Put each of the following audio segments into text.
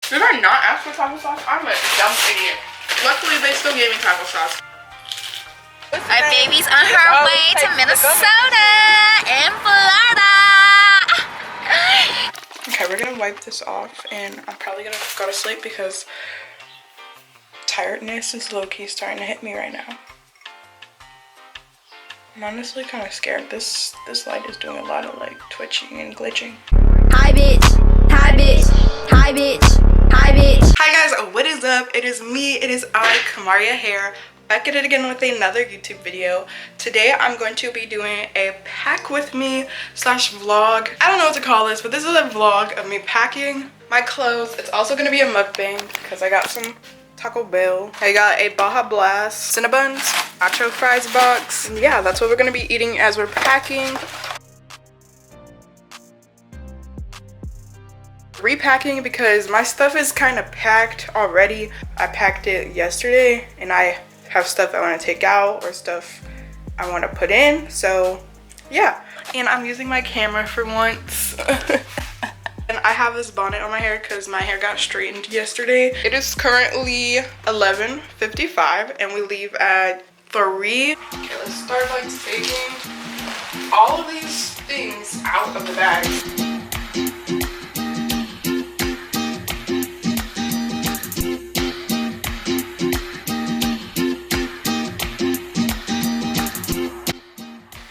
Did I not ask for taco sauce? I'm a dumb idiot. Luckily, they still gave me taco sauce. Our baby's on her way to Minnesota and Florida. Okay, we're gonna wipe this off and I'm probably gonna go to sleep because tiredness is low-key starting to hit me right now. I'm honestly kind of scared. This light is doing a lot of like twitching and glitching. Hi bitch, hi bitch, hi bitch, hi bitch. Hi guys, what is up? It is me, it is I, Kamaria Hair, back at it again with another YouTube video. Today I'm going to be doing a pack with me slash vlog. I don't know what to call this, but this is a vlog of me packing my clothes. It's also going to be a mukbang because I got some Taco Bell. I got a Baja Blast Cinnabons, nacho fries box. And yeah, that's what we're going to be eating as we're packing. Repacking because my stuff is kind of packed already. I packed it yesterday and I have stuff I want to take out or stuff I want to put in. So yeah, and I'm using my camera for once. And I have this bonnet on my hair because my hair got straightened yesterday. It is currently 11:55 and we leave at 3. Okay, let's start like taking all of these things out of the bag.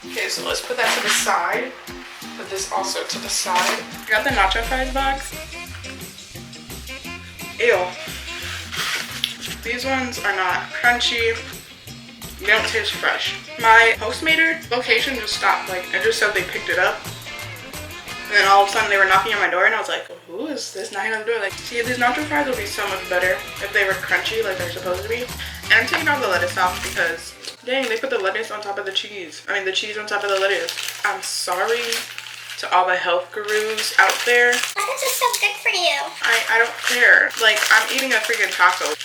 Okay, so let's put that to the side. Put this also to the side. I got the nacho fries box. Ew. These ones are not crunchy. They don't taste fresh. My Postmater location just stopped. Like, it just said they picked it up. And then all of a sudden they were knocking on my door and I was like, who is this knocking on the door? Like, see, these nacho fries would be so much better if they were crunchy like they're supposed to be. And I'm taking all the lettuce off because, dang, they put the lettuce on top of the cheese. I mean, the cheese on top of the lettuce. I'm sorry to all the health gurus out there. Lettuce is so good for you. I don't care. Like, I'm eating a freaking taco.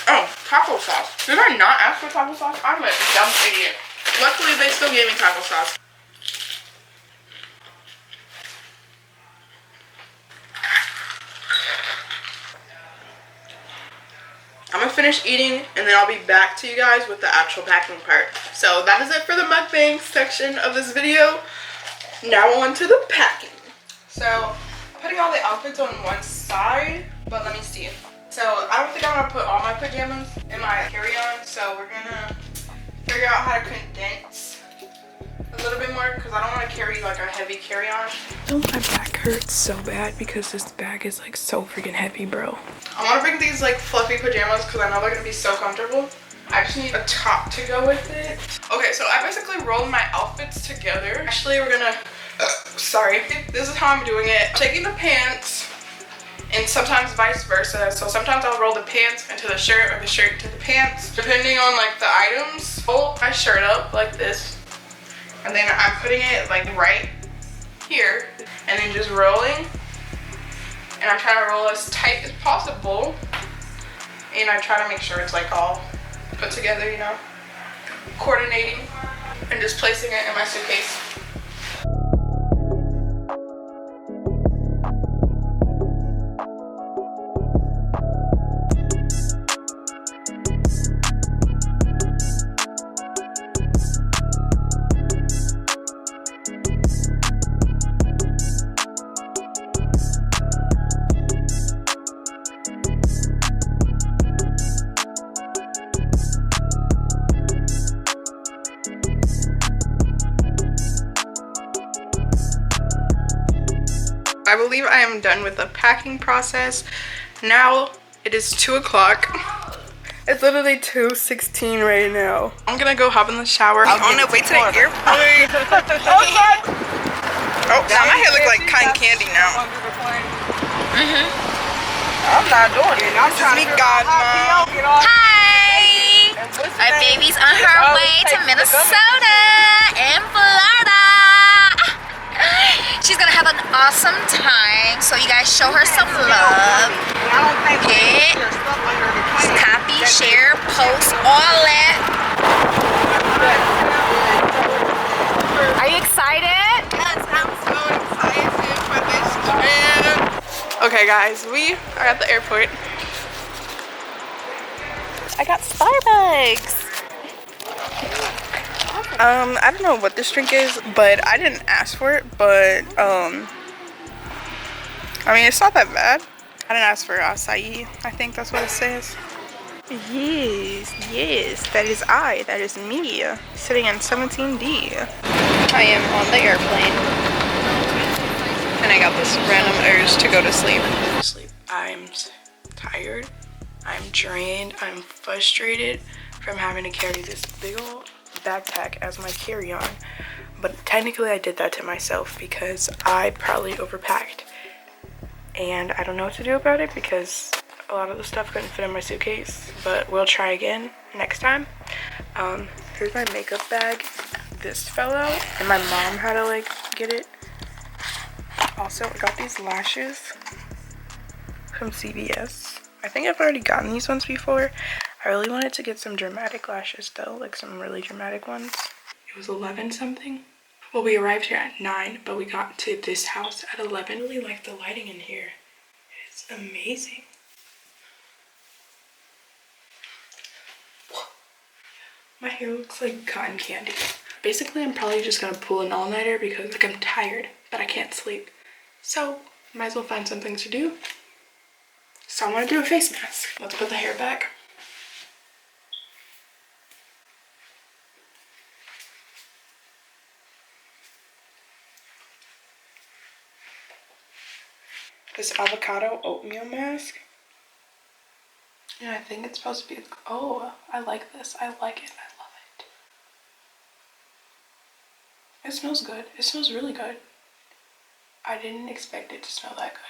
Oh, taco sauce. Did I not ask for taco sauce? I'm a dumb idiot. Luckily, they still gave me taco sauce. I'm gonna finish eating and then I'll be back to you guys with the actual packing part. So that is it for the mukbang section of this video. Now on to the packing. So putting all the outfits on one side, but let me see. So I don't think I'm gonna put all my pajamas in my carry-on, so we're gonna figure out how to condense a little bit more because I don't want to carry like a heavy carry-on. My back hurts so bad because this bag is like so freaking heavy, bro. I want to bring these like fluffy pajamas because I know they're gonna be so comfortable. I just need a top to go with it. Okay, so I basically rolled my outfits together. Actually, we're gonna, sorry. This is how I'm doing it. I'm taking the pants and sometimes vice versa. So sometimes I'll roll the pants into the shirt or the shirt to the pants, depending on like the items. Fold my shirt up like this. And then I'm putting it like right here and then just rolling. And I'm trying to roll as tight as possible. And I try to make sure it's like all put together, you know, coordinating and just placing it in my suitcase. I believe I am done with the packing process. Now it is 2 o'clock. It's literally 2:16 right now. I'm gonna go hop in the shower. I'm on the way to the airport. Oh, now my hair look like cotton candy now. I'm not doing it. This is me, Godmom. Hi! Our baby's on her way to Minnesota and Florida. She's gonna have an awesome time, so you guys show her some love. Hit, copy, share, post, all that. Okay guys, we are at the airport. I got Starbucks. I don't know what this drink is, but I didn't ask for it, but I mean, it's not that bad. I didn't ask for acai. I think that's what it says. Yes, yes, that is I. That is me. Sitting in 17D. I am on the airplane. And I got this random urge to go to sleep. I'm tired. I'm drained. I'm frustrated from having to carry this big old backpack as my carry-on. But technically I did that to myself because I probably overpacked. And I don't know what to do about it because a lot of the stuff couldn't fit in my suitcase, but we'll try again next time. Here's my makeup bag. This fell out and my mom had to like get it. Also, I got these lashes from CVS. I think I've already gotten these ones before. I really wanted to get some dramatic lashes though, like some really dramatic ones. It was 11 something. Well, we arrived here at 9, but we got to this house at 11. I really like the lighting in here. It's amazing. My hair looks like cotton candy. Basically, I'm probably just gonna pull an all-nighter because like I'm tired, but I can't sleep. So, might as well find something to do. So I want to do a face mask. Let's put the hair back. This avocado oatmeal mask. Yeah, I think it's supposed to be, oh, I like this. I like it. I love it. It smells good. It smells really good. I didn't expect it to smell that good.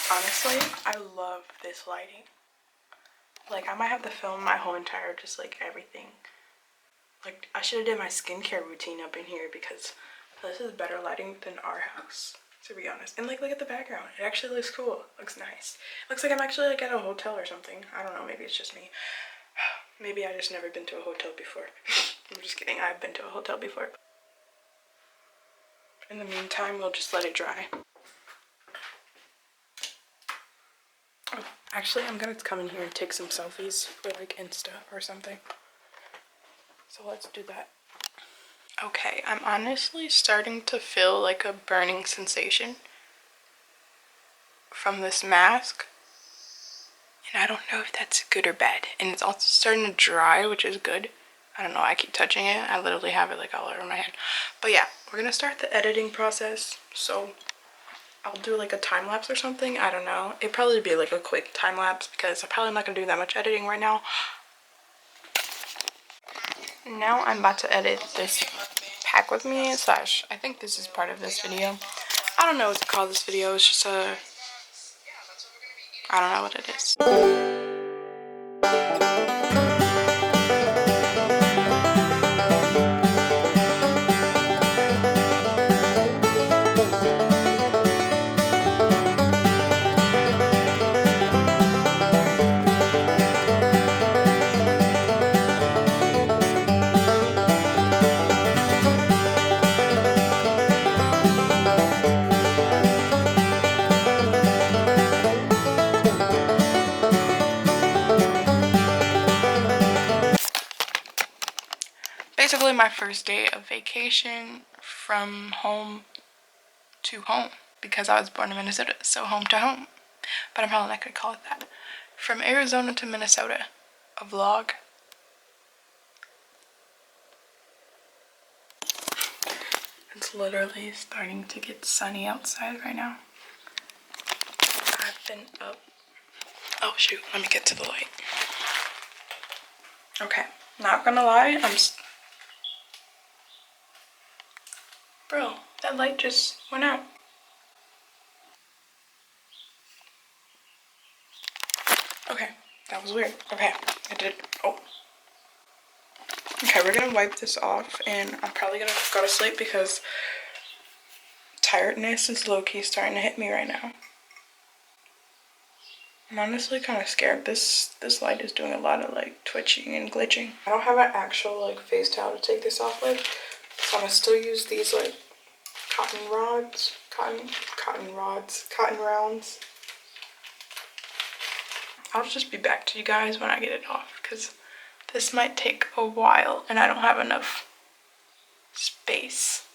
Honestly, I love this lighting. Like, I might have to film my whole entire, just like everything. Like, I should have did my skincare routine up in here because this is better lighting than our house, to be honest. And like, look at the background. It actually looks cool. Looks nice. Looks like I'm actually like at a hotel or something. I don't know. Maybe it's just me. Maybe I just never been to a hotel before. I'm just kidding. I've been to a hotel before. In the meantime, we'll just let it dry. Oh, actually, I'm gonna come in here and take some selfies for like Insta or something. So let's do that. Okay, I'm honestly starting to feel like a burning sensation from this mask. And I don't know if that's good or bad. And it's also starting to dry, which is good. I don't know, I keep touching it. I literally have it like all over my hand. But yeah, we're gonna start the editing process. So I'll do like a time lapse or something. I don't know. It'd probably be like a quick time lapse because I'm probably not gonna do that much editing right now. Now I'm about to edit this pack with me slash I think this is part of this video. I don't know what to call this video. It's just a, I don't know what it is. Basically my first day of vacation from home to home because I was born in Minnesota, so home to home. But I'm probably not gonna call it that. From Arizona to Minnesota, a vlog. It's literally starting to get sunny outside right now. I've been up. Oh shoot, let me get to the light. Okay, not gonna lie, Bro, that light just went out. Okay, that was weird. Okay, I did. Oh. Okay, we're gonna wipe this off and I'm probably gonna go to sleep because tiredness is low-key starting to hit me right now. I'm honestly kind of scared. This light is doing a lot of like twitching and glitching. I don't have an actual like face towel to take this off with, so I'm gonna still use these like cotton rounds. I'll just be back to you guys when I get it off because this might take a while and I don't have enough space.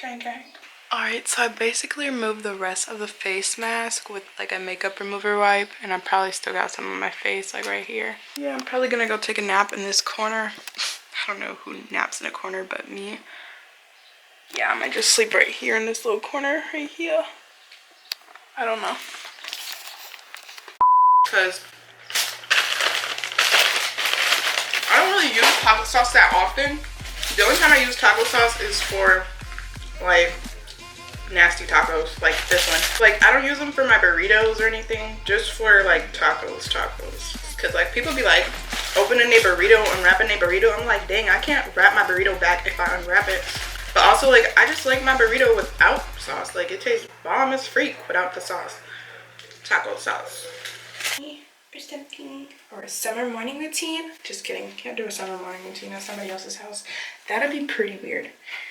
Gang gang. Alright, so I basically removed the rest of the face mask with like a makeup remover wipe, and I probably still got some on my face like right here. Yeah, I'm probably gonna go take a nap in this corner. I don't know who naps in a corner but me. Yeah, I might just sleep right here in this little corner right here. I don't know. Because I don't really use taco sauce that often. The only time I use taco sauce is for like nasty tacos like this one. Like I don't use them for my burritos or anything, just for like tacos. Because like people be like opening a burrito, unwrapping a burrito. I'm like, dang, I can't wrap my burrito back if I unwrap it. But also like I just like my burrito without sauce. Like it tastes bomb as freak without the sauce. Taco sauce. Or something. Or a summer morning routine. Just kidding. Can't do a summer morning routine at somebody else's house. That'd be pretty weird.